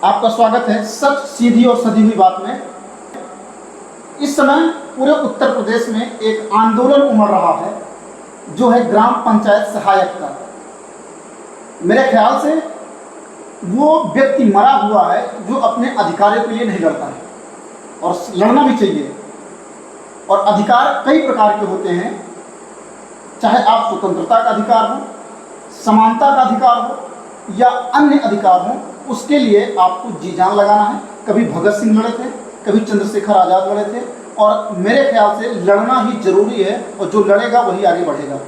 आपका स्वागत है सच सीधी और सधी हुई बात में। इस समय पूरे उत्तर प्रदेश में एक आंदोलन उमड़ रहा है जो है ग्राम पंचायत सहायक का। मेरे ख्याल से वो व्यक्ति मरा हुआ है जो अपने अधिकारों के लिए नहीं लड़ता है, और लड़ना भी चाहिए। और अधिकार कई प्रकार के होते हैं, चाहे आप स्वतंत्रता का अधिकार हो, समानता का अधिकार हो या अन्य अधिकार हो, उसके लिए आपको जी जान लगाना है। कभी भगत सिंह लड़े थे, कभी चंद्रशेखर आज़ाद लड़े थे, और मेरे ख्याल से लड़ना ही जरूरी है, और जो लड़ेगा वही आगे बढ़ेगा।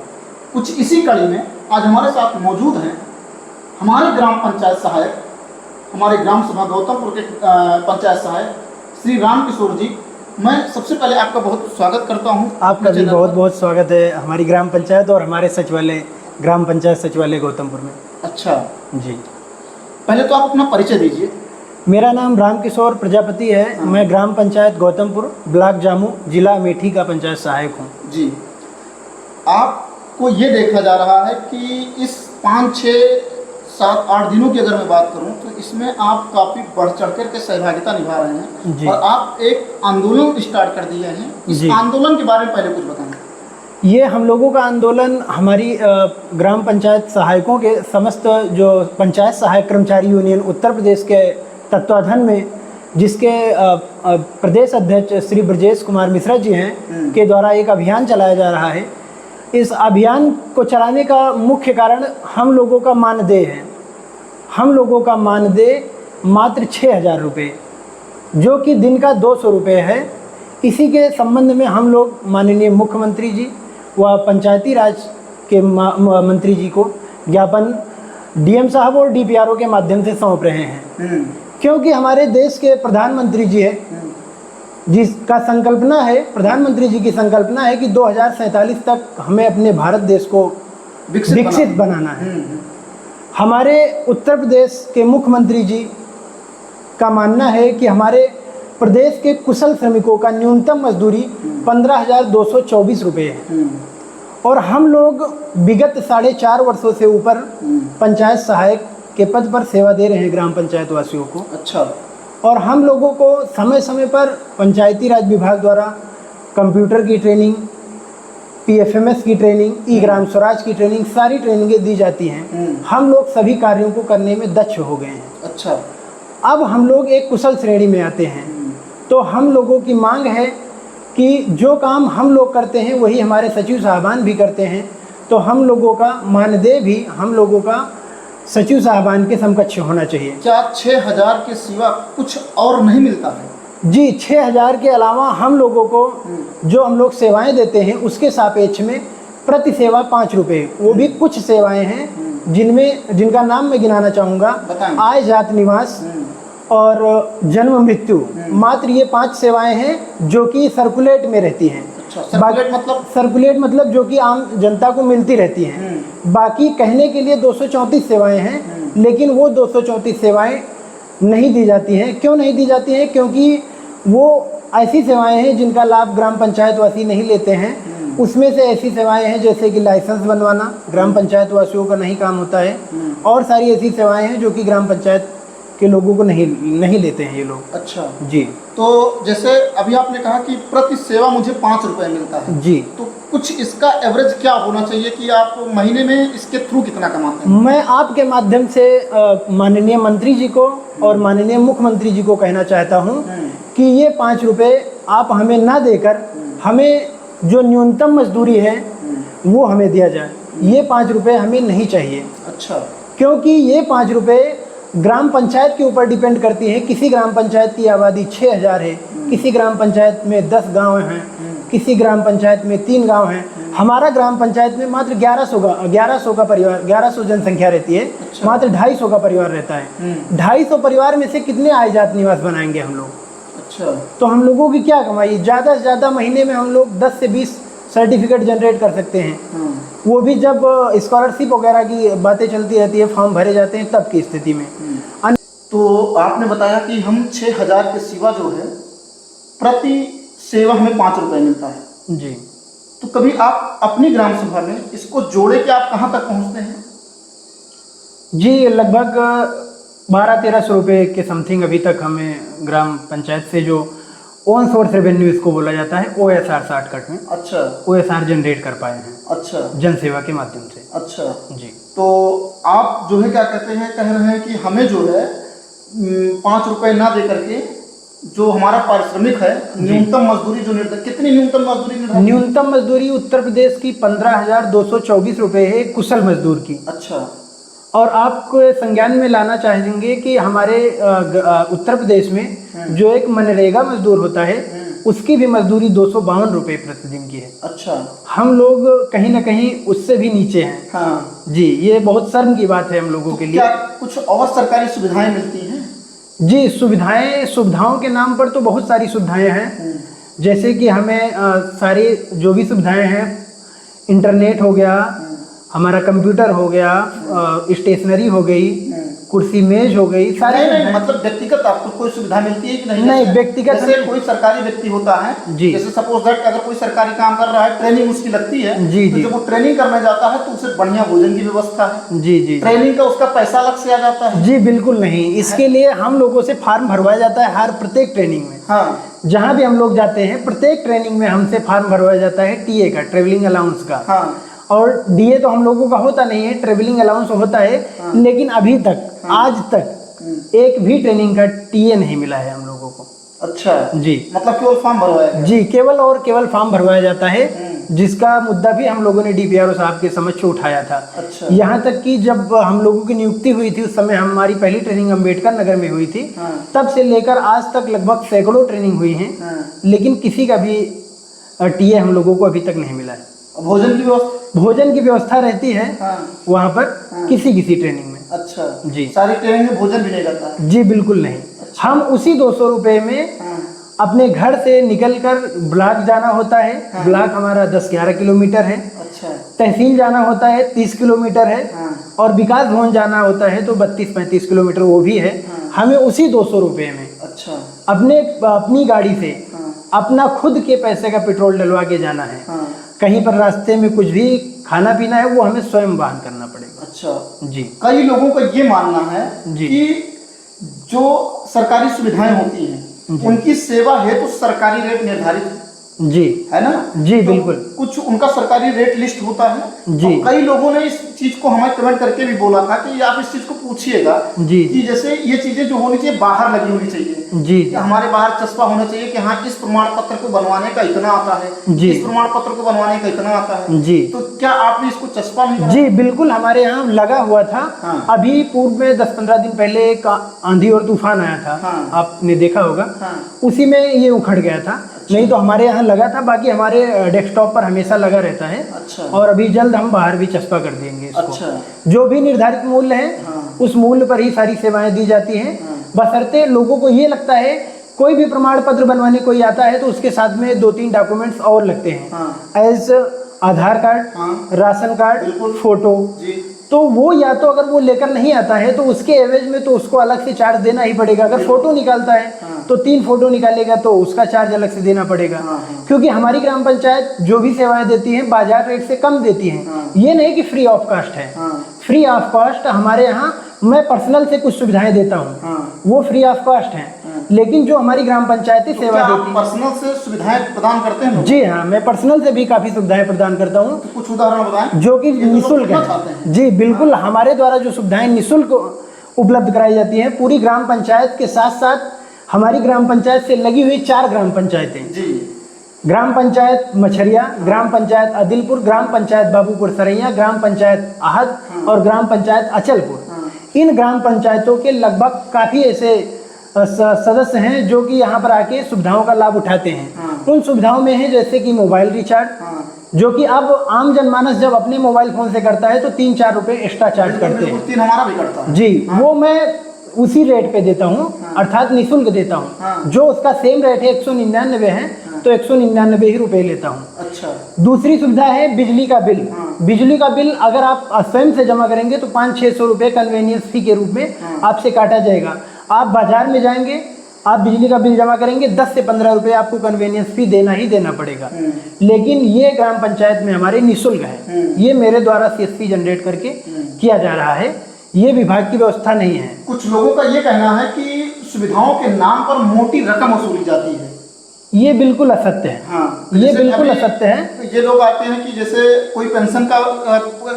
कुछ इसी कड़ी में आज हमारे साथ मौजूद हैं हमारे ग्राम पंचायत सहायक, हमारे ग्राम सभा गौतमपुर के पंचायत सहायक श्री राम किशोर जी। मैं सबसे पहले आपका बहुत स्वागत करता हूं। आपका भी बहुत बहुत स्वागत है हमारी ग्राम पंचायत और हमारे सचिवालय ग्राम पंचायत सचिवालय गौतमपुर में। अच्छा जी, पहले तो आप अपना परिचय दीजिए। मेरा नाम राम किशोर प्रजापति है। मैं ग्राम पंचायत गौतमपुर, ब्लॉक जामू, जिला अमेठी का पंचायत सहायक हूँ। जी, आपको ये देखा जा रहा है कि इस 5, 6, 7, 8 दिनों की अगर मैं बात करूं तो इसमें आप काफ़ी बढ़ चढ़ कर के सहभागिता निभा रहे हैं, और आप एक आंदोलन स्टार्ट कर दिए हैं। इस आंदोलन के बारे में पहले कुछ बताएं। ये हम लोगों का आंदोलन हमारी ग्राम पंचायत सहायकों के समस्त जो पंचायत सहायक कर्मचारी यूनियन उत्तर प्रदेश के तत्वाधान में, जिसके प्रदेश अध्यक्ष श्री ब्रजेश कुमार मिश्रा जी हैं के द्वारा एक अभियान चलाया जा रहा है। इस अभियान को चलाने का मुख्य कारण हम लोगों का मानदेय है। हम लोगों का मानदेय मात्र 6,000 रुपये, जो कि दिन का 200 रुपये है। इसी के संबंध में हम लोग माननीय मुख्यमंत्री जी व पंचायती राज के मंत्री जी को ज्ञापन डीएम साहब और डीपीआरओ के माध्यम से सौंप रहे हैं, क्योंकि हमारे देश के प्रधानमंत्री जी है, जिसका संकल्पना है, प्रधानमंत्री जी की संकल्पना है कि 2047 तक हमें अपने भारत देश को विकसित बनाना है। हमारे उत्तर प्रदेश के मुख्यमंत्री जी का मानना है कि हमारे प्रदेश के कुशल श्रमिकों का न्यूनतम मजदूरी 15,224 रुपये है, और हम लोग विगत 4.5 वर्षों से ऊपर पंचायत सहायक के पद पर सेवा दे रहे हैं ग्राम पंचायत वासियों को। अच्छा। और हम लोगों को समय समय पर पंचायती राज विभाग द्वारा कंप्यूटर की ट्रेनिंग, पीएफएमएस की ट्रेनिंग, ई ग्राम स्वराज की ट्रेनिंग, सारी ट्रेनिंगें दी जाती हैं। हम लोग सभी कार्यों को करने में दक्ष हो गए हैं। अच्छा। अब हम लोग एक कुशल श्रेणी में आते हैं, तो हम लोगों की मांग है कि जो काम हम लोग करते हैं वही हमारे सचिव साहबान भी करते हैं, तो हम लोगों का मानदेय भी हम लोगों का सचिव साहबान के समकक्ष होना चाहिए। क्या 6,000 के सिवा कुछ और नहीं मिलता है? जी, 6,000 के अलावा हम लोगों को जो हम लोग सेवाएं देते हैं उसके सापेक्ष में प्रति सेवा 5 रुपये, वो भी कुछ सेवाएं हैं जिनका नाम मैं गिनाना चाहूँगा। आय, जात, निवास और जन्म मृत्यु, मात्र ये 5 सेवाएं हैं जो कि सर्कुलेट में रहती हैं। सर्कुलेट मतलब जो कि आम जनता को मिलती रहती हैं। बाकी कहने के लिए 234 सेवाएं हैं, लेकिन वो 234 सेवाएं नहीं दी जाती हैं। क्यों नहीं दी जाती हैं? क्योंकि वो ऐसी सेवाएं हैं जिनका लाभ ग्राम पंचायत वासी नहीं लेते हैं। उसमें से ऐसी सेवाएं हैं जैसे कि लाइसेंस बनवाना ग्राम पंचायत वासियों का नहीं काम होता है, और सारी ऐसी सेवाएं हैं जो कि ग्राम पंचायत के लोगों को नहीं लेते हैं ये लोग। अच्छा जी। तो जैसे अभी आपने कहा कि प्रति सेवा मुझे 5 रुपए मिलता है जी, तो कुछ इसका एवरेज क्या होना चाहिए कि आप महीने में इसके थ्रू कितना कमाते हैं? मैं आपके माध्यम से माननीय मंत्री जी को और माननीय मुख्यमंत्री जी को कहना चाहता हूं कि ये 5 रुपए आप हमें ना देकर हमें जो न्यूनतम मजदूरी है वो हमें दिया जाए। ये 5 रुपए हमें नहीं चाहिए। अच्छा। क्योंकि ये 5 रुपए ग्राम पंचायत के ऊपर डिपेंड करती है। किसी ग्राम पंचायत की आबादी 6,000 है, किसी ग्राम पंचायत में 10 गांव हैं, किसी ग्राम पंचायत में 3 गांव हैं। हमारा ग्राम पंचायत में मात्र 1100 का परिवार, 1100 जनसंख्या रहती है। अच्छा। मात्र 250 का परिवार रहता है। 250 परिवार में से कितने आय जात निवास बनाएंगे हम लोग? अच्छा। तो हम लोगों की क्या कमाई? ज़्यादा से ज़्यादा महीने में हम लोग 10 से 20 सर्टिफिकेट जनरेट कर सकते हैं। वो भी जब स्कॉलरशिप वगैरह की बातें चलती रहती है, फॉर्म भरे जाते हैं, तब की स्थिति में। तो आपने बताया कि हम 6,000 के सिवा जो है प्रति सेवा हमें 5 रुपए मिलता है। जी। तो कभी आप अपनी ग्राम सभा में इसको जोड़े कि आप कहाँ तक पहुँचते हैं? जी, लगभग 1200-1300 रुपये के समथिंग अभी तक हमें ग्राम पंचायत से जो ओन सोर्स रेवेन्यू इसको बोला जाता है OSR शॉर्टकट में, अच्छा OSR जनरेट कर पाए हैं अच्छा जन सेवा के माध्यम से। अच्छा। जी। तो आप जो है क्या कहते हैं, कह रहे हैं कि हमें जो है 5 रुपए ना दे करके जो हमारा पारिश्रमिक है, न्यूनतम मजदूरी जो कितनी न्यूनतम मजदूरी निर्धारित? न्यूनतम मजदूरी उत्तर प्रदेश की 15,224 रुपये है कुशल मजदूर की। अच्छा। और आपको संज्ञान में लाना चाहेंगे कि हमारे उत्तर प्रदेश में जो एक मनरेगा मजदूर होता है उसकी भी मजदूरी 252 रुपये प्रतिदिन की है। अच्छा। हम लोग कहीं ना कहीं उससे भी नीचे हैं। हाँ जी, ये बहुत शर्म की बात है हम लोगों के लिए। क्या कुछ और सरकारी सुविधाएं मिलती हैं? जी, सुविधाओं के नाम पर तो बहुत सारी सुविधाएं हैं, जैसे कि हमें सारी जो भी सुविधाएं हैं, इंटरनेट हो गया, हमारा कंप्यूटर हो गया, स्टेशनरी हो गई, कुर्सी मेज हो गई, सारी नहीं, मतलब व्यक्तिगत आपको कोई सुविधा मिलती है कि नहीं? नहीं, व्यक्तिगत जैसे कोई सरकारी व्यक्ति होता है जी, जैसे सपोज दैट अगर कोई सरकारी काम कर रहा है, ट्रेनिंग उसकी लगती है जी तो जी, जब वो ट्रेनिंग करने जाता है तो उसे बढ़िया भोजन की व्यवस्था है। जी जी, ट्रेनिंग का उसका पैसा अलग से आ जाता है? जी बिल्कुल नहीं, इसके लिए हम लोगों से फॉर्म भरवाया जाता है हर प्रत्येक ट्रेनिंग में। हाँ। जहाँ भी हम लोग जाते हैं प्रत्येक ट्रेनिंग में हमसे फॉर्म भरवाया जाता है टीए का, ट्रेवलिंग अलाउंस का। हाँ। और डीए तो हम लोगों का होता नहीं है, ट्रेवलिंग अलाउंस होता है। हाँ। लेकिन अभी तक आज तक एक भी ट्रेनिंग का टीए नहीं मिला है हम लोगों को। अच्छा जी, मतलब केवल फॉर्म भरवाया गया? जी, केवल और केवल फॉर्म भरवाया जाता है, जिसका मुद्दा भी हम लोगों ने डीपीआरओ साहब के समक्ष उठाया था। अच्छा। यहाँ तक कि जब हम लोगों की नियुक्ति हुई थी उस समय हमारी पहली ट्रेनिंग अम्बेडकर नगर में हुई थी। हाँ। तब से लेकर आज तक लगभग सैकड़ों ट्रेनिंग हुई हैं। हाँ। लेकिन किसी का भी टीए हम लोगों को अभी तक नहीं मिला है। भोजन की व्यवस्था? भोजन की व्यवस्था रहती है। हाँ। वहाँ पर हाँ। किसी ट्रेनिंग में। अच्छा जी, सारी ट्रेनिंग में भोजन भी नहीं रहता है? जी बिल्कुल नहीं। अच्छा। हम उसी 200 रुपये में हाँ। अपने घर से निकलकर ब्लॉक जाना होता है। हाँ। ब्लॉक हमारा 10-11 किलोमीटर है। अच्छा। तहसील जाना होता है 30 किलोमीटर है। हाँ। और विकास भवन जाना होता है तो 32-35 किलोमीटर वो भी है। हाँ। हमें उसी 200 रुपये में अच्छा। अपनी गाड़ी से हाँ। अपना खुद के पैसे का पेट्रोल डलवा के जाना है। हाँ। कहीं पर रास्ते में कुछ भी खाना पीना है वो हमें स्वयं वहन करना पड़ेगा। अच्छा जी। कई लोगों का ये मानना है जी। कि जो सरकारी सुविधाएं होती हैं उनकी सेवा हेतु सरकारी रेट निर्धारित है जी, है ना? जी तो बिल्कुल। कुछ उनका सरकारी रेट लिस्ट होता है जी। और कई लोगों ने इस चीज को हमें कमेंट करके भी बोला था कि आप इस चीज को पूछिएगा जी। कि जैसे ये चीजें जो होनी चाहिए बाहर लगी होनी चाहिए। जी। कि हमारे बाहर चस्पा होना चाहिए कि हाँ इस प्रमाण पत्र को बनवाने का इतना आता है, जी। इस प्रमाण पत्र को बनवाने का इतना आता है। जी। तो क्या आपने इसको चस्पा नहीं? जी बिल्कुल, हमारे यहाँ लगा हुआ था। हाँ। अभी पूर्व में 10-15 दिन पहले एक आंधी और तूफान आया था। हाँ। आपने देखा होगा। हाँ। उसी में ये उखड़ गया था। नहीं तो हमारे यहाँ लगा था, बाकी हमारे डेस्कटॉप पर हमेशा लगा रहता है। अच्छा। और अभी जल्द हम बाहर भी चस्पा कर देंगे इसको। अच्छा। जो भी निर्धारित मूल्य है हाँ। उस मूल्य पर ही सारी सेवाएं दी जाती हैं। हाँ। बशर्ते लोगों को ये लगता है कोई भी प्रमाण पत्र बनवाने कोई आता है तो उसके साथ में 2-3 डॉक्यूमेंट्स और लगते हैं। हाँ। एज आधार कार्ड, हाँ। राशन कार्ड, बिल्कुल। फोटो। जी। तो वो या तो अगर वो लेकर नहीं आता है तो उसके एवज में तो उसको अलग से चार्ज देना ही पड़ेगा। अगर फोटो निकालता है हाँ। तो 3 फोटो निकालेगा तो उसका चार्ज अलग से देना पड़ेगा। हाँ, हाँ। क्योंकि हमारी ग्राम पंचायत जो भी सेवाएं देती है बाजार रेट से कम देती है। हाँ। ये नहीं कि फ्री ऑफ कॉस्ट है। हाँ। फ्री ऑफ कॉस्ट हमारे यहाँ मैं पर्सनल से कुछ सुविधाएं देता हूँ। हाँ। वो फ्री ऑफ कॉस्ट है। लेकिन जो हमारी ग्राम पंचायती तो सेवा क्या आप देती है, पर्सनल से सुविधाएं प्रदान करते हैं? जी हाँ, मैं पर्सनल से भी काफी सुविधाएं प्रदान करता हूँ, तो कुछ उदाहरण बताएं जो कि ये तो लोग निःशुल्क सुनना चाहते है। हैं। जी बिल्कुल, हमारे द्वारा जो सुविधाएं निःशुल्क उपलब्ध कराई जाती हैं पूरी ग्राम पंचायत के साथ साथ हमारी ग्राम पंचायत से लगी हुई 4 ग्राम पंचायतें, जी। ग्राम पंचायत मछरिया, ग्राम पंचायत आदिलपुर, ग्राम पंचायत बाबूपुर सरैया, ग्राम पंचायत आहद और ग्राम पंचायत अचलपुर। इन ग्राम पंचायतों के लगभग काफी ऐसे सदस्य हैं जो कि यहाँ पर आके सुविधाओं का लाभ उठाते हैं। उन सुविधाओं में है जैसे कि मोबाइल रिचार्ज, जो कि अब आम जनमानस जब अपने मोबाइल फोन से करता है तो 3-4 रुपए एक्स्ट्रा चार्ज करते हैं। 3 हमारा भी करता है जी। वो मैं उसी रेट पे देता हूँ, अर्थात निःशुल्क देता हूँ। जो उसका सेम रेट है 199 है तो 199 ही रुपए लेता हूँ। अच्छा। दूसरी सुविधा है बिजली का बिल। बिजली का बिल अगर आप स्वयं से जमा करेंगे तो 500-600 रुपए कन्वेनियंस फी के रूप में आपसे काटा जाएगा। आप बाजार में जाएंगे, आप बिजली का बिल जमा करेंगे 10 से 15 रुपए आपको कन्वेनियंस फी देना ही देना पड़ेगा। लेकिन ये ग्राम पंचायत में हमारे निःशुल्क है। ये मेरे द्वारा CSP जनरेट करके किया जा रहा है। ये विभाग की व्यवस्था नहीं है। कुछ लोगों का ये कहना है कि सुविधाओं के नाम पर मोटी रकम वसूली जाती है। ये बिल्कुल असत्य है। हाँ, ये जैसे बिल्कुल अभी असत्य है। ये लोग आते हैं कि जैसे कोई पेंशन का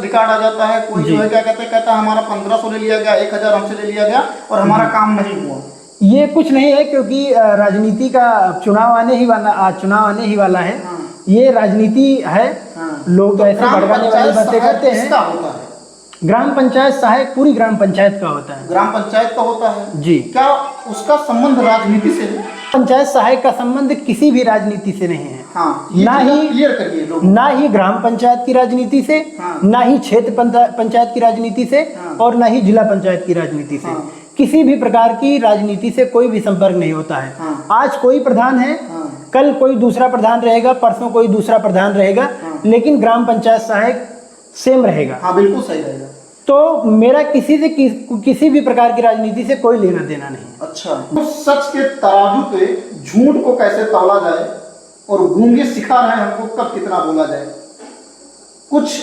रिकॉर्ड आ जाता है, कोई जो है क्या कहता है हमारा 1500 ले लिया गया, 1000 हमसे ले लिया गया और हमारा काम नहीं हुआ। ये कुछ नहीं है, क्योंकि राजनीति का चुनाव आने ही वाला है। हाँ। ये राजनीति है। हाँ। लोग तो ऐसे भड़काने वाली बातें करते हैं। किसका होता है? ग्राम पंचायत सहायक पूरी ग्राम पंचायत का होता है। ग्राम पंचायत का होता है जी। क्या उसका संबंध राजनीति से है? पंचायत सहायक का संबंध किसी भी राजनीति से नहीं है। हाँ, ना ही क्लियर करिए लोग। ना ही ग्राम पंचायत की राजनीति से, हाँ। ना ही क्षेत्र पंचायत की राजनीति से, हाँ। और ना ही जिला पंचायत की राजनीति से। हाँ। किसी भी प्रकार की राजनीति से कोई भी संपर्क नहीं होता है। हाँ। आज कोई प्रधान है, हाँ। कल कोई दूसरा प्रधान रहेगा, परसों कोई दूसरा प्रधान रहेगा, हाँ। लेकिन ग्राम पंचायत सहायक सेम रहेगा। हाँ, बिल्कुल सही रहेगा। तो मेरा किसी भी प्रकार की राजनीति से कोई लेना देना नहीं। अच्छा, तो सच के तराजू पे झूठ को कैसे तौला जाए और गूंगे सिखा रहे हैं हमको कब कितना बोला जाए, कुछ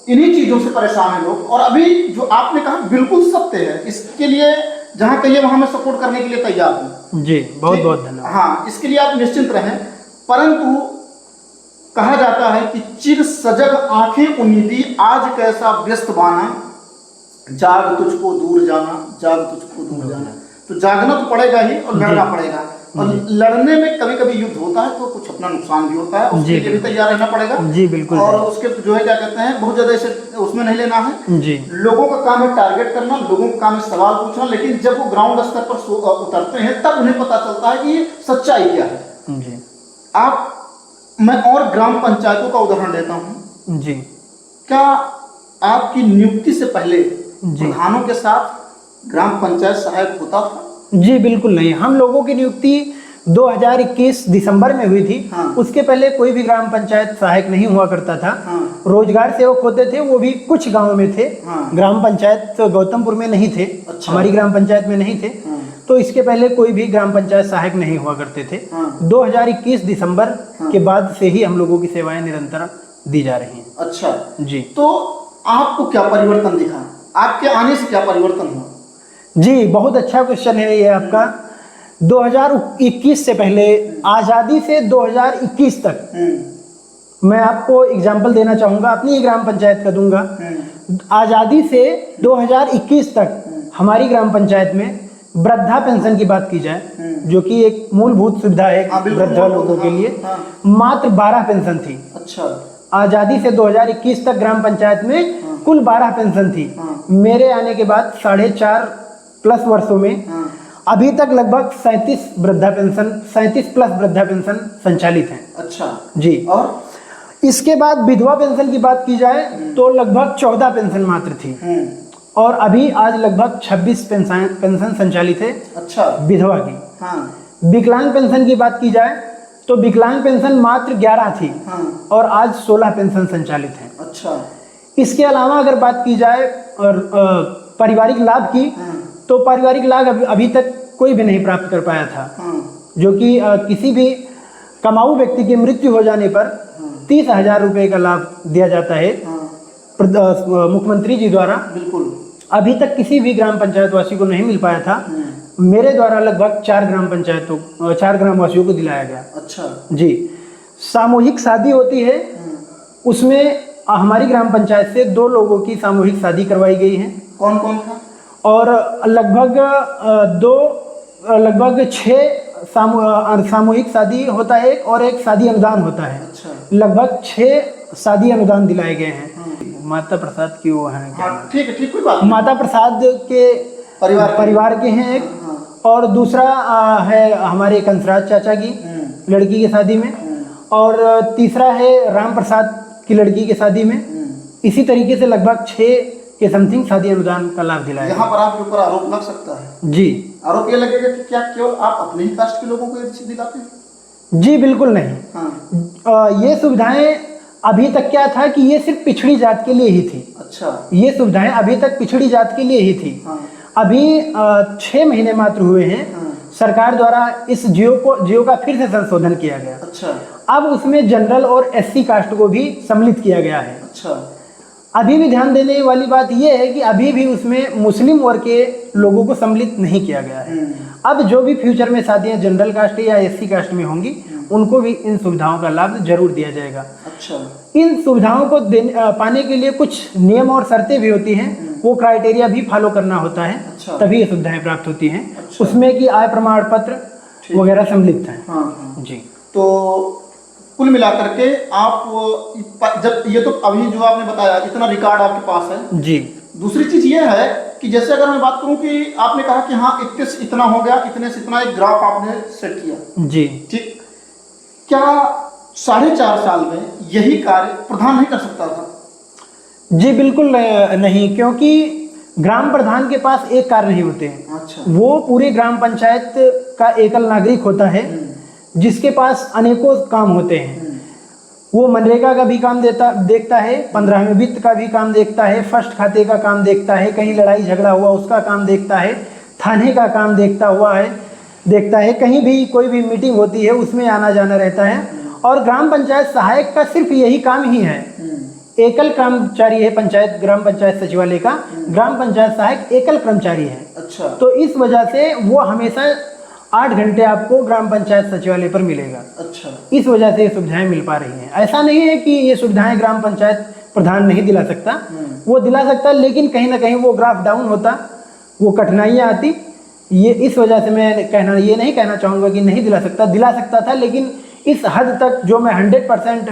इन्हीं चीजों से परेशान है लोग। और अभी जो आपने कहा बिल्कुल सत्य है, इसके लिए जहां कहिए वहां मैं सपोर्ट करने के लिए तैयार हूं। जी, बहुत बहुत धन्यवाद। हाँ, इसके लिए आप निश्चिंत रहें। परंतु कहा जाता है कि चिर सजग आंखें उम्मीदी आज कैसा व्यस्त बाना, जाग तुझको दूर जाना, जाग तुझको दूर जाना। तो जागना तो पड़ेगा ही और लड़ना पड़ेगा। और लड़ने में कभी कभी युद्ध होता है तो कुछ अपना नुकसान भी होता है, उसके लिए भी तैयार रहना पड़ेगा। जी बिल्कुल। और उसके जो है क्या कहते हैं बहुत ज्यादा इसे उसमें नहीं लेना है। जी, लोगों का काम है टारगेट करना, लोगों का काम है सवाल पूछना, लेकिन जब वो ग्राउंड स्तर पर उतरते हैं तब उन्हें पता चलता है कि सच्चाई क्या है। जी। मैं और ग्राम पंचायतों का उदाहरण लेता हूँ। जी। क्या आपकी नियुक्ति से पहले प्रधानों के साथ ग्राम पंचायत सहायक होता था? जी बिल्कुल नहीं। हम लोगों की नियुक्ति 2021 दिसंबर में हुई थी। हाँ। उसके पहले कोई भी ग्राम पंचायत सहायक नहीं हुआ करता था। हाँ। रोजगार सेवक होते थे, वो भी कुछ गांव में थे। हाँ। ग्राम पंचायत गौतमपुर में नहीं थे। अच्छा। हमारी ग्राम पंचायत में नहीं थे। हाँ। तो इसके पहले कोई भी ग्राम पंचायत सहायक नहीं हुआ करते थे। हाँ। 2021 दिसंबर हाँ। के बाद से ही हम लोगों की सेवाएं निरंतर दी जा रही हैं। अच्छा जी। तो आपको क्या परिवर्तन दिखा, आपके आने से क्या परिवर्तन हुआ? जी, बहुत अच्छा क्वेश्चन है ये आपका। 2021 से पहले, आज़ादी से 2021 तक मैं आपको एग्जाम्पल देना चाहूँगा, अपनी ही ग्राम पंचायत का दूंगा। आज़ादी से 2021 तक हमारी ग्राम पंचायत में वृद्धा पेंशन की बात की जाए, जो कि एक मूलभूत सुविधा है वृद्धा लोगों के लिए, मात्र 12 पेंशन थी। अच्छा। आज़ादी से 2021 तक ग्राम पंचायत में कुल 12 पेंशन थी। मेरे आने के बाद 4.5+ वर्षों में अभी तक लगभग 37 प्लस वृद्धा पेंशन संचालित हैं। अच्छा जी। और इसके बाद विधवा पेंशन की बात की जाए तो लगभग 14 पेंशन मात्र थी। और अभी आज लगभग 26 पेंशन संचालित है। अच्छा। विधवा की। हाँ। विकलांग पेंशन की बात की जाए तो विकलांग पेंशन मात्र 11 थी। हाँ। और आज 16 पेंशन संचालित है। अच्छा। इसके अलावा अगर बात की जाए और पारिवारिक लाभ की, तो पारिवारिक लाभ अभी तक कोई भी नहीं प्राप्त कर पाया था। जो कि किसी भी कमाऊ व्यक्ति की मृत्यु हो जाने पर 30,000 रुपये का लाभ दिया जाता है मुख्यमंत्री जी द्वारा। बिल्कुल। अभी तक किसी भी ग्राम पंचायत वासी को नहीं मिल पाया था। मेरे द्वारा लगभग 4 ग्राम वासियों को दिलाया गया। अच्छा जी। सामूहिक शादी होती है, उसमें हमारी ग्राम पंचायत से 2 लोगों की सामूहिक शादी करवाई गई है। कौन कौन था? और लगभग 6 सामूहिक शादी होता है और एक शादी अनुदान होता है। अच्छा। लगभग 6 शादी अनुदान दिलाए गए हैं। माता प्रसाद की वो है क्या? ठीक है, ठीक, कोई बात। माता प्रसाद के परिवार के हैं एक। और दूसरा है हमारे कंसराज चाचा की लड़की की शादी में। और तीसरा है राम प्रसाद की लड़की की शादी में। इसी तरीके से लगभग 6 के समथिंग शादी अनुदान का लाभ दिलाया। यहाँ पर आपके ऊपर आरोप लग सकता है। जी। आरोप ये लगेगा कि क्या केवल आप अपने ही कास्ट के लोगों को ये दिलाते हैं? जी बिल्कुल नहीं। हाँ। ये सुविधाएं अभी तक क्या था कि ये सिर्फ पिछड़ी जात के लिए ही थी। अच्छा। ये सुविधाएं अभी तक पिछड़ी जात के लिए ही थी। हाँ। अभी 6 महीने मात्र हुए हैं। हाँ। सरकार द्वारा इस जियो का फिर से संशोधन किया गया। अच्छा। अब उसमें जनरल और SC कास्ट को भी सम्मिलित किया गया है। अच्छा। अभी भी ध्यान देने वाली बात यह है कि अभी भी उसमें मुस्लिम वर्ग के लोगों को सम्मिलित नहीं किया गया है। अब जो भी फ्यूचर में शादियां जनरल कास्ट या एससी कास्ट में होंगी, उनको भी इन सुविधाओं का लाभ जरूर दिया जाएगा। अच्छा। इन सुविधाओं को पाने के लिए कुछ नियम और शर्तें भी होती हैं, वो क्राइटेरिया भी फॉलो करना होता है। अच्छा। तभी ये सुविधाएं प्राप्त होती हैं। अच्छा। उसमें कि आय प्रमाण पत्र वगैरह सम्मिलित हैं। हाँ। जी। तो कुल मिलाकर के आप जब ये तो अभी जो आपने बताया इतना रिकॉर्ड आपके पास है जी। दूसरी चीज ये है कि जैसे अगर मैं बात करूं कि आपने कहा कि हाँ इतने से इतना हो गया, इतने से इतना एक ग्राफ आपने सेट किया, जी ठीक, क्या 4.5 साल में यही कार्य प्रधान नहीं कर सकता था? जी बिल्कुल नहीं, क्योंकि ग्राम प्रधान के पास एक कार्य नहीं होते हैं। अच्छा। वो पूरे ग्राम पंचायत का एकल नागरिक होता है जिसके पास अनेकों काम होते हैं। वो मनरेगा का भी काम देखता है, 15वें वित्त का भी काम देखता है, फर्स्ट खाते का काम देखता है, कहीं लड़ाई झगड़ा हुआ उसका काम देखता है, थाने का काम देखता है, कहीं भी कोई भी मीटिंग होती है उसमें आना जाना रहता है। और ग्राम पंचायत सहायक का सिर्फ यही काम ही है, एकल कर्मचारी है पंचायत ग्राम पंचायत सचिवालय का। ग्राम पंचायत सहायक एकल कर्मचारी है। अच्छा। तो इस वजह से वो हमेशा 8 घंटे आपको ग्राम पंचायत सचिवालय पर मिलेगा। अच्छा। इस वजह से ये सुविधाएं मिल पा रही हैं। ऐसा नहीं है कि ये सुविधाएं ग्राम पंचायत प्रधान नहीं दिला सकता, वो दिला सकता, लेकिन कहीं ना कहीं वो ग्राफ डाउन होता, वो कठिनाइयाँ आती। ये इस वजह से मैं ये नहीं कहना चाहूँगा कि नहीं दिला सकता था, लेकिन इस हद तक जो मैं 100%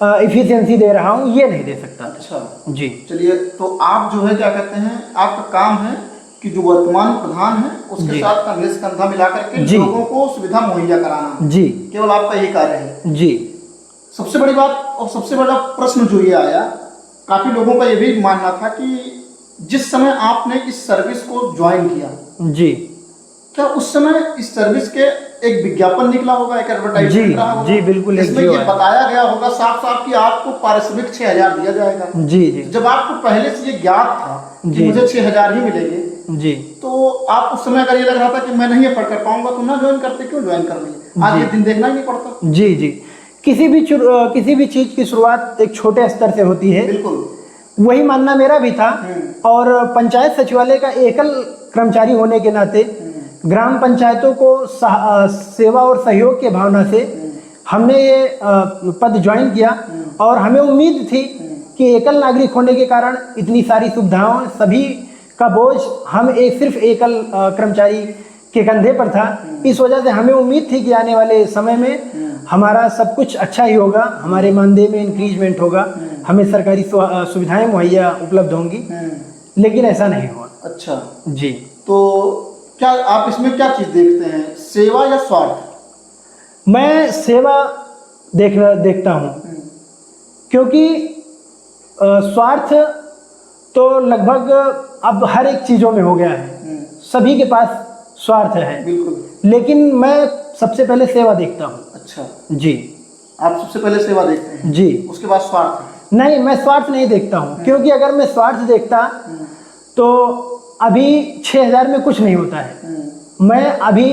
इफिशियंसी दे रहा हूँ ये नहीं दे सकता। अच्छा जी। चलिए, तो आप जो है क्या कहते हैं, आपका काम है कि जो वर्तमान प्रधान है उसके साथ कंधे से कंधा मिला करके लोगों को सुविधा मुहैया कराना। जी। केवल आपका यही कार्य है। जी। सबसे बड़ी बात और सबसे बड़ा प्रश्न जो ये आया, काफी लोगों का ये भी मानना था कि जिस समय आपने इस सर्विस को ज्वाइन किया, जी, क्या उस समय इस सर्विस के एक विज्ञापन निकला होगा, एक एडवर्टाइजमेंट रहा होगा? जी बिल्कुल। इसमें ये बताया गया होगा साफ साफ कि आपको पारिश्रमिक 6000 दिया जाएगा। जी जी। जब आपको पहले से ये ज्ञात था कि मुझे 6000 ही मिलेंगे, जी, तो आप उस समय अगर ये लग रहा था कि मैं नहीं अफोर्ड कर पाऊंगा तो ना ज्वाइन करते, क्यों ज्वाइन कर लिए? आज ये दिन देखना ही नहीं पड़ता। जी जी। किसी भी चीज की शुरुआत एक छोटे स्तर से होती है। बिल्कुल, वही मानना मेरा भी था। और पंचायत सचिवालय का एकल कर्मचारी होने के नाते ग्राम पंचायतों को सेवा और सहयोग के भावना से हमने ये पद ज्वाइन किया। और हमें उम्मीद थी कि एकल नागरिक होने के कारण इतनी सारी सुविधाओं, सभी का बोझ हम सिर्फ एकल कर्मचारी के कंधे पर था। इस वजह से हमें उम्मीद थी कि आने वाले समय में हमारा सब कुछ अच्छा ही होगा, हमारे मानदेय में इंक्रीजमेंट होगा, हमें सरकारी सुविधाएं मुहैया उपलब्ध होंगी, लेकिन ऐसा नहीं हुआ। अच्छा जी। तो क्या आप इसमें क्या चीज देखते हैं, सेवा या स्वार्थ? मैं सेवा देखता हूँ, क्योंकि स्वार्थ तो लगभग अब हर एक चीजों में हो गया है, सभी के पास स्वार्थ है। बिल्कुल। लेकिन मैं सबसे पहले सेवा देखता हूँ। अच्छा जी। आप सबसे पहले सेवा देखते हैं? जी। उसके बाद स्वार्थ? नहीं, मैं स्वार्थ नहीं देखता हूँ, क्योंकि अगर मैं स्वार्थ देखता तो अभी 6000 में कुछ नहीं होता है। मैं अभी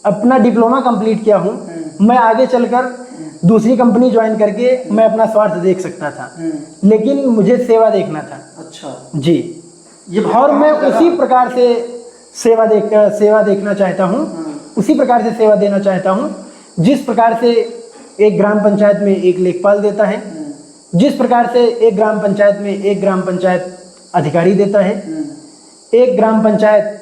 अपना डिप्लोमा कंप्लीट किया हूँ, मैं आगे चलकर दूसरी कंपनी ज्वाइन करके मैं अपना स्वार्थ देख सकता था, लेकिन मुझे सेवा देखना था। अच्छा जी। ये और मैं उसी प्रकार से सेवा देखना चाहता हूँ, उसी प्रकार से सेवा देना चाहता हूँ जिस प्रकार से एक ग्राम पंचायत में एक लेखपाल देता है, जिस प्रकार से एक ग्राम पंचायत में एक ग्राम पंचायत अधिकारी देता है, एक ग्राम पंचायत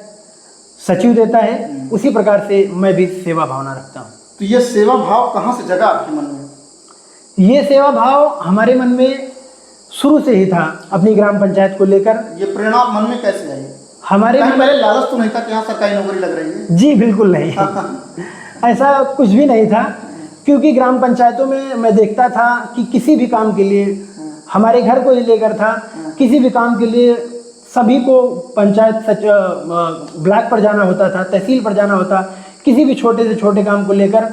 सचिव देता है, उसी प्रकार से मैं भी सेवा भावना रखता हूँ। तो ये सेवा भाव कहाँ से जगा आपके मन में? ये सेवा भाव हमारे मन में शुरू से ही था, अपनी ग्राम पंचायत को लेकर। ये प्रेरणा मन में कैसे आई? हमारे पहले लालच तो नहीं था कि यहाँ सरकारी नौकरी लग रही है? जी बिल्कुल नहीं। ऐसा कुछ भी नहीं था, क्योंकि ग्राम पंचायतों में मैं देखता था कि किसी भी काम के लिए, हमारे घर को ही लेकर था, किसी भी काम के लिए सभी को पंचायत ब्लॉक पर जाना होता था, तहसील पर जाना होता, किसी भी छोटे से छोटे काम को लेकर।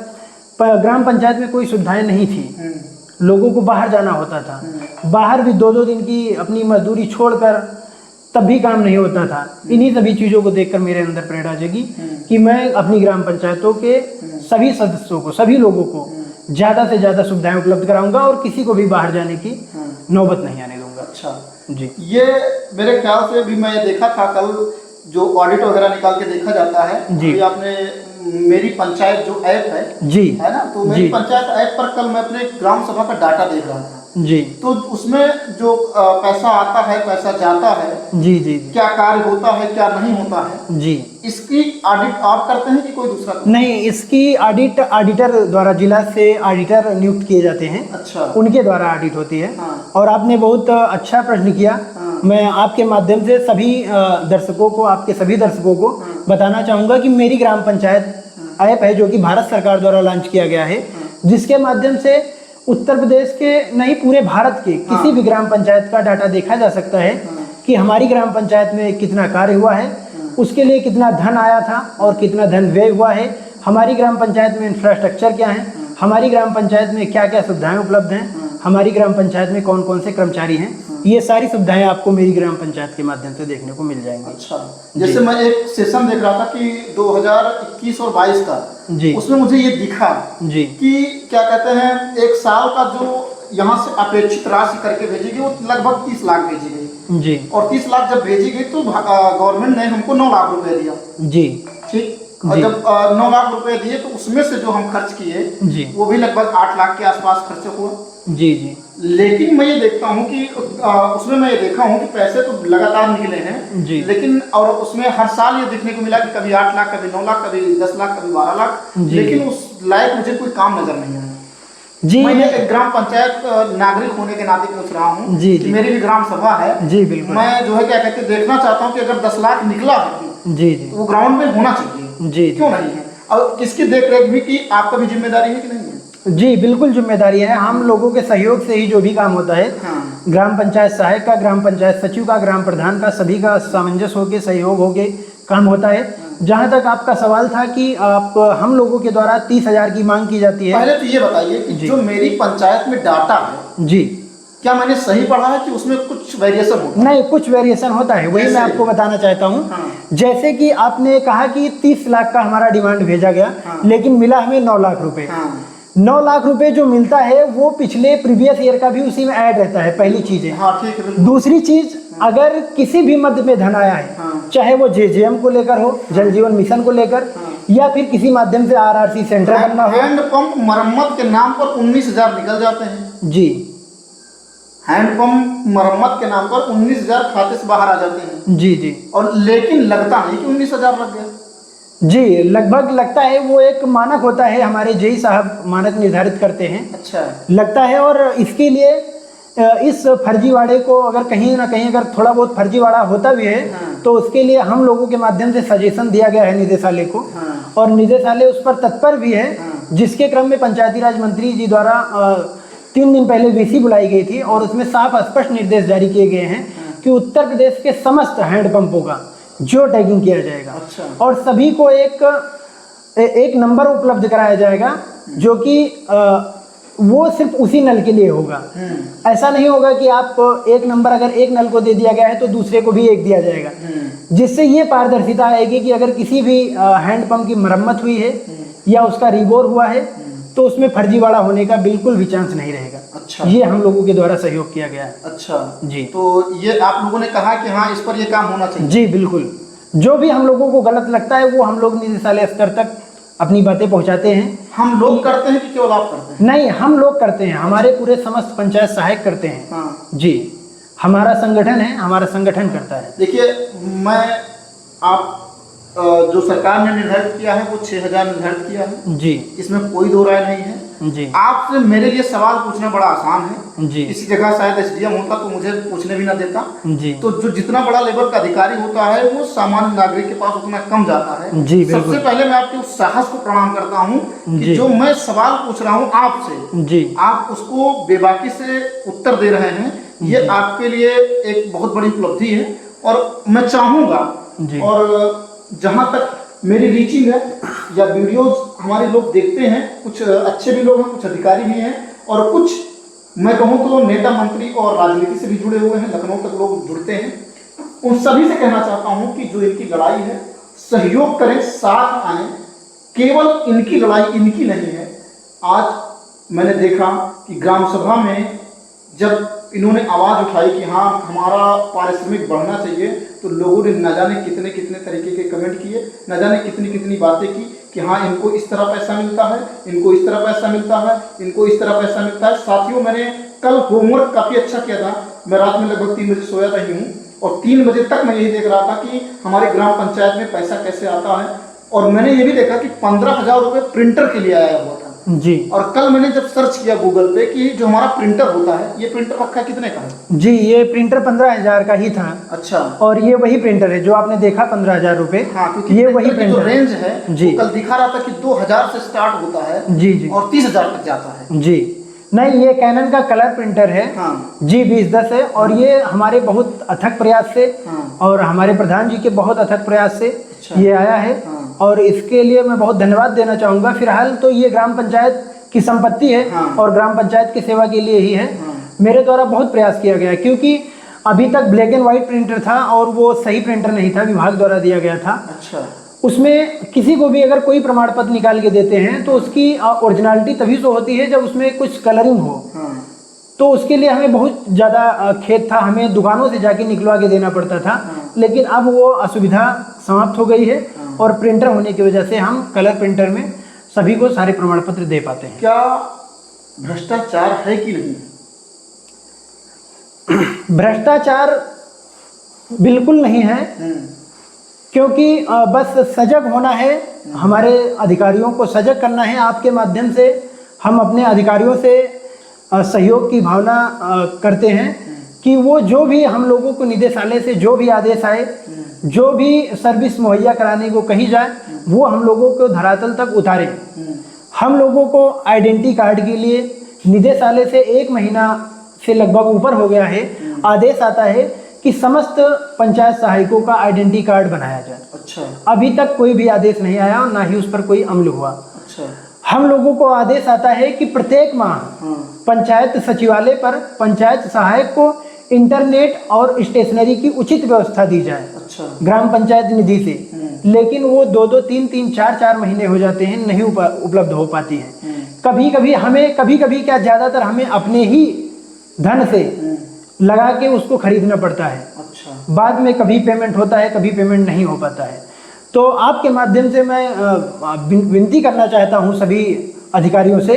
ग्राम पंचायत में कोई सुविधाएं नहीं थी, लोगों को बाहर जाना होता था, बाहर भी 2-2 दिन की अपनी मजदूरी छोड़कर तब भी काम नहीं होता था। इन्हीं सभी चीज़ों को देखकर मेरे अंदर प्रेरणा जगी कि मैं अपनी ग्राम पंचायतों के सभी सदस्यों को, सभी लोगों को ज़्यादा से ज़्यादा सुविधाएं उपलब्ध कराऊंगा और किसी को भी बाहर जाने की नौबत नहीं आने दूंगा। अच्छा जी ये मेरे ख्याल से भी मैं देखा था कल, जो ऑडिट वगैरह निकाल के देखा जाता है जी। अभी आपने मेरी पंचायत जो ऐप जी है ना, तो मेरी जी पंचायत ऐप पर कल मैं अपने ग्राम सभा का डाटा देख रहा था, जी तो उसमें जो पैसा आता है पैसा जाता है, जी जी जी क्या कार्य होता है क्या नहीं होता है, जी। इसकी ऑडिट आप करते हैं कि कोई दूसरा करता है? नहीं, इसकी ऑडिट ऑडिटर द्वारा, जिला से ऑडिटर नियुक्त किए जाते हैं, अच्छा उनके द्वारा ऑडिट होती है। हाँ। और आपने बहुत अच्छा प्रश्न किया। हाँ। मैं आपके माध्यम से सभी दर्शकों को, आपके सभी दर्शकों को बताना चाहूँगा कि मेरी ग्राम पंचायत ऐप है, जो कि भारत सरकार द्वारा लॉन्च किया गया है, जिसके माध्यम से उत्तर प्रदेश के नहीं पूरे भारत के किसी भी ग्राम पंचायत का डाटा देखा जा सकता है कि हमारी ग्राम पंचायत में कितना कार्य हुआ है, उसके लिए कितना धन आया था और कितना धन व्यय हुआ है, हमारी ग्राम पंचायत में इंफ्रास्ट्रक्चर क्या है, हमारी ग्राम पंचायत में क्या क्या सुविधाएं उपलब्ध हैं, हमारी ग्राम पंचायत में कौन कौन से कर्मचारी हैं, ये सारी सुविधाएं आपको मेरी ग्राम पंचायत के माध्यम से देखने को मिल जाएंगी। अच्छा, जैसे मैं एक सेशन देख रहा था कि 2021 और 22 का, जी उसमें मुझे ये दिखा जी कि क्या कहते हैं, एक साल का जो यहाँ से अपेक्षित राशि करके भेजी गई वो लगभग 30 लाख भेजी गई, जी और 30 लाख जब भेजी गई तो गवर्नमेंट ने हमको 9 लाख रुपए दिया। जी ठीक, और जी। जब 9 लाख रुपए दिए तो उसमें से जो हम खर्च किए जी वो भी लगभग 8 लाख के आसपास खर्च हुआ। जी जी लेकिन मैं ये देखता हूँ कि उसमें मैं ये देखा हूँ कि पैसे तो लगातार निकले हैं जी। लेकिन और उसमें हर साल ये देखने को मिला कि कभी 8 लाख, कभी 9 लाख, कभी 10 लाख, कभी 12 लाख, जी। लेकिन उस लायक मुझे कोई काम नजर नहीं आया। जी मैं एक ग्राम पंचायत नागरिक होने के नाते पूछ रहा हूँ जी, कि जी। मेरी भी ग्राम सभा है, जी बिल्कुल। मैं जो है क्या कहते हैं देखना चाहता हूँ कि अगर 10 लाख निकला है जी जी तो वो ग्राउंड में होना चाहिए, जी क्यों नहीं है? और किसकी देख रेख भी की आपका भी जिम्मेदारी है कि नहीं है? जी बिल्कुल जिम्मेदारी है। हम लोगों के सहयोग से ही जो भी काम होता है, हाँ। ग्राम पंचायत सहायक का, ग्राम पंचायत सचिव का, ग्राम प्रधान का, सभी का सामंजस्य होकर सहयोग होके काम होता है। जहाँ तक आपका सवाल था कि आप हम लोगों के द्वारा 30,000 की मांग की जाती है। पहले तो ये बताइए कि जी। जो मेरी पंचायत में डाटा है, जी क्या मैंने सही पढ़ा है कि उसमें कुछ वेरिएशन होता है? नहीं, कुछ वेरिएशन होता है, वही मैं कैसे? आपको बताना चाहता हूँ। हाँ। जैसे कि आपने कहा कि 30 लाख का हमारा डिमांड भेजा गया, हाँ। लेकिन मिला हमें 9 लाख रुपए। हाँ। 9 लाख रुपए जो मिलता है वो पिछले प्रीवियस ईयर का भी उसी में ऐड रहता है, पहली चीज है। हाँ ठीक है, बिल्कुल। दूसरी चीज, अगर किसी भी मद में धन आया है, हाँ। चाहे वो जेजेएम को लेकर हो, जल जीवन मिशन को लेकर, या फिर किसी माध्यम से आरआरसी सेंटर बनना हो। हैंडपंप मरम्मत के नाम पर 19,000 निकल जाते हैं। जी हैंडपंप मरम्मत के नाम पर 19,000 खाते से बाहर आ जाते हैं, जी जी और लेकिन लगता नहीं कि 19,000 लग गया। जी, लगभग लगता है, वो एक मानक होता है, हमारे जेई साहब मानक निर्धारित करते हैं, अच्छा, लगता है। और इसके लिए इस फर्जीवाड़े को अगर कहीं ना कहीं अगर थोड़ा बहुत फर्जीवाड़ा होता भी है, हाँ। तो उसके लिए हम लोगों के माध्यम से सजेशन दिया गया है निदेशालय को, हाँ। और निदेशालय उस पर तत्पर भी है। हाँ। जिसके क्रम में पंचायती राज मंत्री जी द्वारा 3 दिन पहले वीसी बुलाई गई थी, और उसमें साफ स्पष्ट निर्देश जारी किए गए हैं कि उत्तर प्रदेश के समस्त हैंडपंपों का जियो टैगिंग किया जाएगा। अच्छा। और सभी को एक नंबर उपलब्ध कराया जाएगा, जो कि वो सिर्फ उसी नल के लिए होगा। ऐसा नहीं होगा कि आप एक नंबर, अगर एक नल को दे दिया गया है तो दूसरे को भी एक दिया जाएगा, जिससे ये पारदर्शिता आएगी कि अगर किसी भी हैंडपंप की मरम्मत हुई है या उसका रिबोर हुआ है, तो उसमें फर्जीवाड़ा होने का बिल्कुल भी चांस नहीं रहेगा। अच्छा। ये हम लोगों के द्वारा सहयोग किया गया है। अच्छा जी। तो ये आप लोगों ने कहा कि हाँ इस पर ये काम होना चाहिए। जी बिल्कुल, जो भी हम लोगों को गलत लगता है वो हम लोग निदेशालय स्तर तक अपनी बातें पहुंचाते हैं। हम लोग करते हैं कि केवल आप करते हैं? नहीं, हम लोग करते हैं, हमारे पूरे समस्त पंचायत सहायक करते हैं। हाँ। जी, हमारा संगठन है, हमारा संगठन करता है। देखिए, मैं आप जो सरकार ने निर्धारित किया है वो 6,000 निर्धारित किया है, जी इसमें कोई दो राय नहीं है। जी आपसे मेरे लिए सवाल पूछना बड़ा आसान है। जी इसी जगह शायद एसडीएम होता तो मुझे पूछने भी ना देता। जी तो जो जितना बड़ा लेवल का अधिकारी होता है वो सामान्य नागरिक के पास उतना कम जाता है। जी, बिल्कुल। सबसे पहले मैं आपके उस साहस को प्रणाम करता हूँ कि जी। जो मैं सवाल पूछ रहा हूँ आपसे, जी आप उसको बेबाकी से उत्तर दे रहे हैं, ये आपके लिए एक बहुत बड़ी उपलब्धि है। और मैं चाहूँगा, जी। और जहाँ तक मेरी रीचिंग है या वीडियोस हमारे लोग देखते हैं, कुछ अच्छे भी लोग हैं, कुछ अधिकारी भी हैं, और कुछ मैं कहूँ तो नेता मंत्री और राजनीति से भी जुड़े हुए हैं, लखनऊ तक लोग जुड़ते हैं। उन सभी से कहना चाहता हूँ कि जो इनकी लड़ाई है सहयोग करें, साथ आए। केवल इनकी लड़ाई इनकी नहीं है। आज मैंने देखा कि ग्राम सभा में जब इन्होंने आवाज़ उठाई कि हाँ हमारा पारिश्रमिक बढ़ना चाहिए, तो लोगों ने न जाने कितने कितने तरीके के कमेंट किए, न जाने कितनी कितनी बातें की कि हाँ इनको इस तरह पैसा मिलता है, इनको इस तरह पैसा मिलता है, इनको इस तरह पैसा मिलता है। साथियों, मैंने कल होमवर्क काफ़ी अच्छा किया था। मैं रात में लगभग 3 बजे सोया रही हूँ और 3 बजे तक मैं यही देख रहा था कि हमारे ग्राम पंचायत में पैसा कैसे आता है। और मैंने ये भी देखा कि 15,000 रुपये प्रिंटर के लिए आया हुआ था जी। और कल मैंने जब सर्च किया गूगल पे कि जो हमारा प्रिंटर होता है, ये प्रिंटर रखा कितने का है? जी, ये प्रिंटर 15,000 का ही था। अच्छा। और ये वही प्रिंटर है जो आपने देखा 15,000 रुपये। हाँ, क्योंकि ये वही जो प्रिंटर रेंज है जी, वो कल दिखा रहा था कि 2,000 से स्टार्ट होता है जी जी, और 30,000 तक जाता है। जी नहीं, ये कैनन का कलर प्रिंटर है। हाँ। G2010 है और ये हमारे बहुत अथक प्रयास से हाँ। और हमारे प्रधान जी के बहुत अथक प्रयास से अच्छा। ये आया है। हाँ। और इसके लिए मैं बहुत धन्यवाद देना चाहूँगा। फिलहाल तो ये ग्राम पंचायत की संपत्ति है। हाँ। और ग्राम पंचायत की सेवा के लिए ही है। हाँ। मेरे द्वारा बहुत प्रयास किया गया क्योंकि अभी तक ब्लैक एंड व्हाइट प्रिंटर था और वो सही प्रिंटर नहीं था, विभाग द्वारा दिया गया था। अच्छा। उसमें किसी को भी अगर कोई प्रमाण पत्र निकाल के देते हैं तो उसकी ओरिजिनलिटी तभी तो होती है जब उसमें कुछ कलरिंग हो। हाँ। तो उसके लिए हमें बहुत ज़्यादा खेद था, हमें दुकानों से जाके निकलवा के देना पड़ता था। हाँ। लेकिन अब वो असुविधा समाप्त हो गई है। हाँ। और प्रिंटर होने की वजह से हम कलर प्रिंटर में सभी को सारे प्रमाण पत्र दे पाते हैं। क्या भ्रष्टाचार है कि नहीं? भ्रष्टाचार बिल्कुल नहीं है, क्योंकि बस सजग होना है, हमारे अधिकारियों को सजग करना है। आपके माध्यम से हम अपने अधिकारियों से सहयोग की भावना करते हैं कि वो जो भी हम लोगों को निदेशालय से जो भी आदेश आए, जो भी सर्विस मुहैया कराने को कही जाए, वो हम लोगों को धरातल तक उतारें। हम लोगों को आइडेंटिटी कार्ड के लिए निदेशालय से 1 महीना से लगभग ऊपर हो गया है, आदेश आता है कि समस्त पंचायत सहायकों का आइडेंटिटी कार्ड बनाया जाए। अच्छा। अभी तक कोई भी आदेश नहीं आया और ना ही उस पर कोई अमल हुआ। अच्छा। हम लोगों को आदेश आता है कि प्रत्येक माह पंचायत सचिवालय पर पंचायत सहायक को इंटरनेट और स्टेशनरी की उचित व्यवस्था दी जाए। अच्छा। ग्राम पंचायत निधि से। लेकिन वो 2-2, 3-3, 4-4 महीने हो जाते हैं, नहीं उपलब्ध हो पाती है। कभी कभी क्या ज़्यादातर हमें अपने ही धन से लगा के उसको खरीदना पड़ता है। अच्छा। बाद में कभी पेमेंट होता है, कभी पेमेंट नहीं हो पाता है। तो आपके माध्यम से मैं विनती करना चाहता हूं सभी अधिकारियों से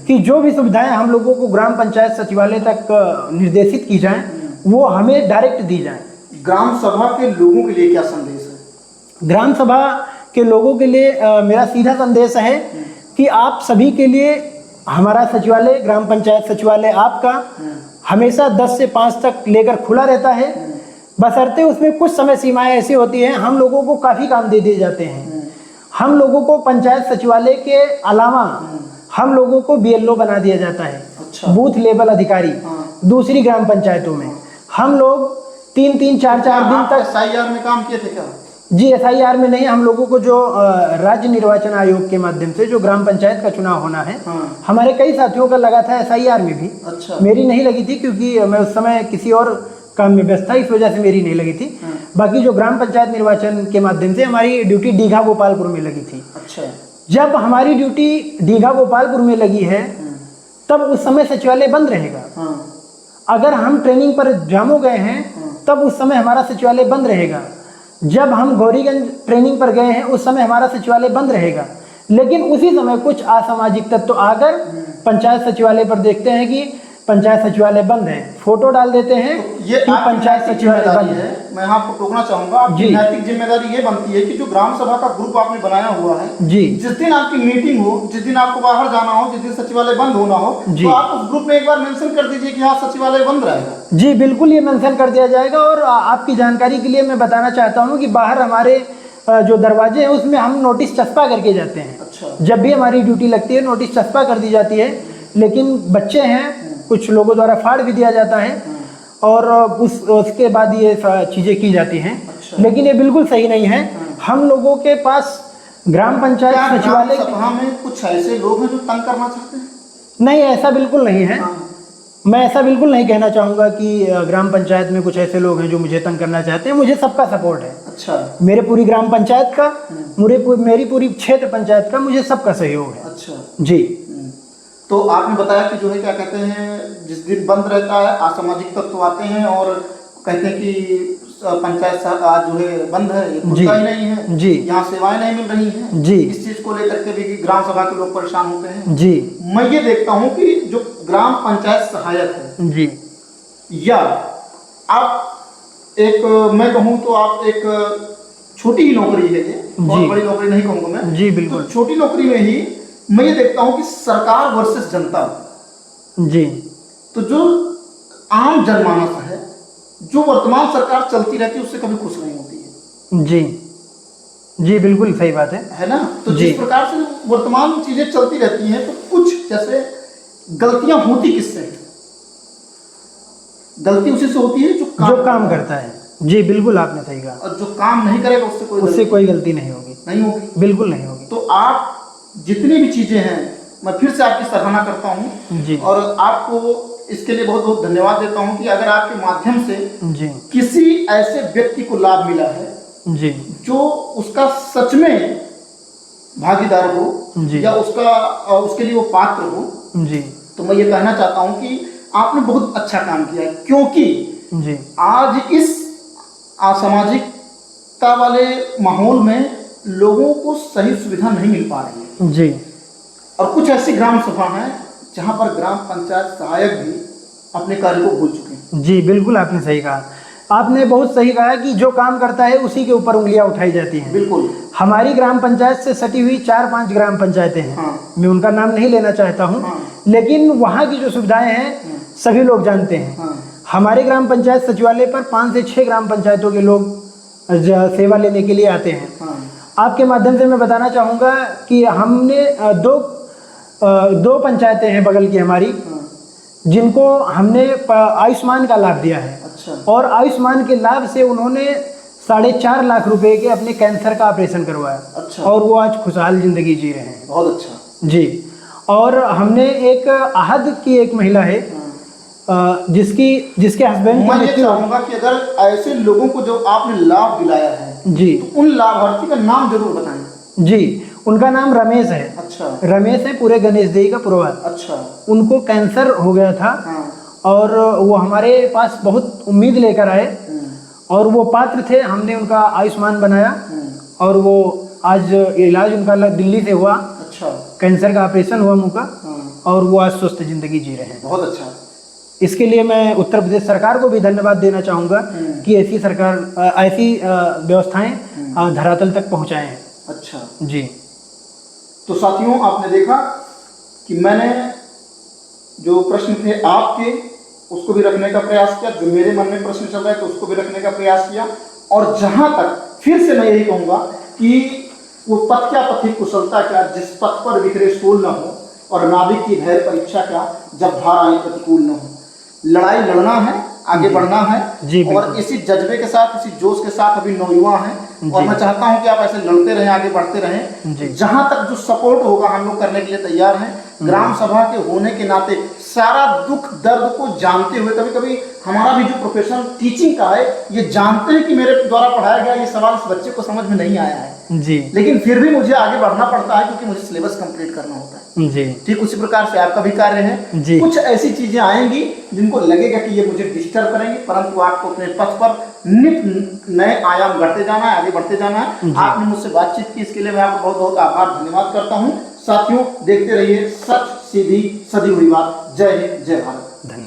कि जो भी सुविधाएं हम लोगों को ग्राम पंचायत सचिवालय तक निर्देशित की जाएं, वो हमें डायरेक्ट दी जाएं। ग्राम सभा के लोगों के लिए क्या संदेश है? ग्राम सभा के लोगों के लिए मेरा सीधा संदेश है कि आप सभी के लिए हमारा सचिवालय, ग्राम पंचायत सचिवालय आपका हमेशा 10 से 5 तक लेकर खुला रहता है। बशर्ते उसमें कुछ समय सीमाएं ऐसी होती हैं, हम लोगों को काफ़ी काम दे दिए जाते हैं। हम लोगों को पंचायत सचिवालय के अलावा हम लोगों को BLO बना दिया जाता है। अच्छा। बूथ लेवल अधिकारी। दूसरी ग्राम पंचायतों में हम लोग 3-3, 4-4 दिन तक SIR में काम किए थे क्या? जी, SIR में नहीं, हम लोगों को जो राज्य निर्वाचन आयोग के माध्यम से जो ग्राम पंचायत का चुनाव होना है, हमारे कई साथियों का लगा था SIR में भी। अच्छा। मेरी नहीं लगी थी क्योंकि मैं उस समय किसी और काम में व्यस्त था, इस वजह से मेरी नहीं लगी थी। बाकी जो ग्राम पंचायत निर्वाचन के माध्यम से हमारी ड्यूटी दीघा गोपालपुर में लगी थी। अच्छा। जब हमारी ड्यूटी दीघा गोपालपुर में लगी है तब उस समय सचिवालय बंद रहेगा। अगर हम ट्रेनिंग पर जामो गए हैं तब उस समय हमारा सचिवालय बंद रहेगा। जब हम गौरीगंज ट्रेनिंग पर गए हैं उस समय हमारा सचिवालय बंद रहेगा। लेकिन उसी समय कुछ असामाजिक तत्व आकर पंचायत सचिवालय पर देखते हैं कि पंचायत सचिवालय बंद है, फोटो डाल देते हैं तो ये कि पंचायत सचिवालय बंद है। मैं आपको टोकना चाहूंगा, आपकी नैतिक जिम्मेदारी ये बनती है कि जो ग्राम सभा का ग्रुप आपने बनाया हुआ है जी, जिस दिन आपकी मीटिंग हो, जिस दिन आपको बाहर जाना हो, जिस दिन सचिवालय बंद होना हो, तो आप उस ग्रुप में एक बार मेंशन कर दीजिए कि हाँ सचिवालय बंद रहेगा। जी बिल्कुल, ये मेंशन कर दिया जाएगा। और आपकी जानकारी के लिए मैं बताना चाहता हूँ कि बाहर हमारे जो दरवाजे हैं उसमें हम नोटिस चस्पा करके जाते हैं। अच्छा। जब भी हमारी ड्यूटी लगती है नोटिस चस्पा कर दी जाती है, लेकिन बच्चे हैं, कुछ लोगों द्वारा फाड़ भी दिया जाता है और उसके बाद ये चीज़ें की जाती हैं। अच्छा। लेकिन ये बिल्कुल सही नहीं है। हम लोगों के पास ग्राम पंचायत सचिवालय सभा में कुछ ऐसे लोग हैं जो तंग करना चाहते हैं? नहीं, ऐसा बिल्कुल नहीं है। मैं ऐसा बिल्कुल नहीं कहना चाहूँगा कि ग्राम पंचायत में कुछ ऐसे लोग हैं जो मुझे तंग करना चाहते हैं। मुझे सबका सपोर्ट है। अच्छा। मेरे पूरी ग्राम पंचायत का, मेरी पूरी क्षेत्र पंचायत का मुझे सबका सहयोग है। अच्छा। जी। तो आपने बताया कि जो है क्या कहते हैं, जिस दिन बंद रहता है असामाजिक तत्व आते हैं और कहते हैं कि पंचायत आज जो है बंद है, ये खुलता ही नहीं है जी, यहाँ सेवाएं नहीं मिल रही हैं जी, इस चीज को लेकर के भी ग्राम सभा के लोग परेशान होते हैं जी। मैं ये देखता हूँ कि जो ग्राम पंचायत सहायक है जी, या आप एक, मैं कहूँ तो आप एक छोटी ही नौकरी है, ये बहुत बड़ी नौकरी नहीं कहूँगा मैं जी, बिल्कुल। तो छोटी नौकरी में ही मैं ये देखता हूँ कि सरकार वर्सेस जनता, जी, तो जो आम जनमानस है, जो वर्तमान सरकार चलती रहती है उससे कभी खुश नहीं होती है। जी, जी, बिल्कुल सही बात है ना? तो जिस प्रकार से वर्तमान चीजें चलती रहती हैं तो कुछ जैसे गलतियां होती किससे है? गलती उसी से होती है जो काम करता है। जी, बिल्कुल आपने सही कहा। और जो काम नहीं करेगा उससे कोई गलती नहीं होगी, बिल्कुल नहीं होगी। तो आप जितनी भी चीजें हैं मैं फिर से आपकी सराहना करता हूँ जी, और आपको इसके लिए बहुत बहुत धन्यवाद देता हूँ कि अगर आपके माध्यम से जी, किसी ऐसे व्यक्ति को लाभ मिला है जी, जो उसका सच में भागीदार हो जी, या उसके लिए वो पात्र हो, जी, तो मैं ये कहना चाहता हूँ कि आपने बहुत अच्छा काम किया है, क्योंकि जी, आज इस असामाजिकता वाले माहौल में लोगों को सही सुविधा नहीं मिल पा रही है। जी, और कुछ ऐसी ग्राम सभा हैं जहां पर ग्राम पंचायत सहायक भी अपने कार्य को भूल चुके हैं। जी, बिल्कुल आपने सही कहा। आपने बहुत सही कहा कि जो काम करता है उसी के ऊपर उंगलियां उठाई जाती हैं। बिल्कुल। हमारी ग्राम पंचायत से सटी हुई 4-5 ग्राम पंचायतें हैं। हाँ। मैं उनका नाम नहीं लेना चाहता हूँ। हाँ। लेकिन वहाँ की जो सुविधाएं हैं सभी लोग जानते हैं। हाँ। हमारे ग्राम पंचायत सचिवालय पर 5 से 6 ग्राम पंचायतों के लोग सेवा लेने के लिए आते हैं। हाँ। आपके माध्यम से मैं बताना चाहूँगा कि हमने दो पंचायतें हैं बगल की हमारी, जिनको हमने आयुष्मान का लाभ दिया है। अच्छा। और आयुष्मान के लाभ से उन्होंने 4.5 लाख रुपए के अपने कैंसर का ऑपरेशन करवाया। अच्छा। और वो आज खुशहाल जिंदगी जी रहे हैं। बहुत अच्छा। जी। और हमने एक आहद की एक महिला है जिसके हस्बैंड मैं ये चाहूंगा कि अगर ऐसे लोगों को जो आपने लाभ दिलाया है जी, तो उन लाभार्थी का नाम जरूर बताएं। जी, उनका नाम रमेश है। अच्छा। रमेश है, पूरे गणेश देवी का पूर्वज। अच्छा। उनको कैंसर हो गया था। हाँ। और वो हमारे पास बहुत उम्मीद लेकर आए और वो पात्र थे। हमने उनका आयुष्मान बनाया और वो आज इलाज उनका दिल्ली से हुआ। अच्छा। कैंसर का ऑपरेशन हुआ मुंह का। हाँ। और वो आज स्वस्थ जिंदगी जी रहे हैं। बहुत अच्छा। इसके लिए मैं उत्तर प्रदेश सरकार को भी धन्यवाद देना चाहूँगा कि ऐसी व्यवस्थाएं धरातल तक पहुँचाए हैं। अच्छा जी। तो साथियों, आपने देखा कि मैंने जो प्रश्न थे आपके उसको भी रखने का प्रयास किया, जो मेरे मन में प्रश्न चल रहा है तो उसको भी रखने का प्रयास किया। और जहां तक फिर से मैं यही कहूँगा कि वो पथ क्या पथिक कुशलता क्या, जिस पथ पर बिखरे स्टोल न हो और नाविक की धैर्य परीक्षा क्या, जब धाराएं प्रतिकूल न हो। लड़ाई लड़ना है, आगे बढ़ना है। जी, और इसी जज्बे के साथ, इसी जोश के साथ अभी नौयुवा हैं और मैं चाहता हूं कि आप ऐसे लड़ते रहें, आगे बढ़ते रहें। जहां तक जो सपोर्ट होगा हम लोग करने के लिए तैयार हैं। ग्राम सभा के होने के नाते सारा दुख दर्द को जानते हुए, कभी कभी हमारा भी जो प्रोफेशन टीचिंग का है, ये जानते हैं कि मेरे द्वारा पढ़ाया गया ये सवाल इस बच्चे को समझ में नहीं आया है जी, लेकिन फिर भी मुझे आगे बढ़ना पड़ता है क्योंकि मुझे सिलेबस कंप्लीट करना होता है। जी, ठीक उसी प्रकार से आपका भी कार्य है। जी। कुछ ऐसी चीजें आएंगी जिनको लगेगा कि ये मुझे डिस्टर्ब करेंगे, परंतु आपको अपने पथ पर नित नए आयाम बढ़ते जाना है, आगे बढ़ते जाना है। आपने मुझसे बातचीत की, इसके लिए मैं आपको बहुत बहुत आभार धन्यवाद करता हूँ। साथियों, देखते रहिए सच सीधी सदी हुई बात। जय हिंद, जय भारत। धन्यवाद।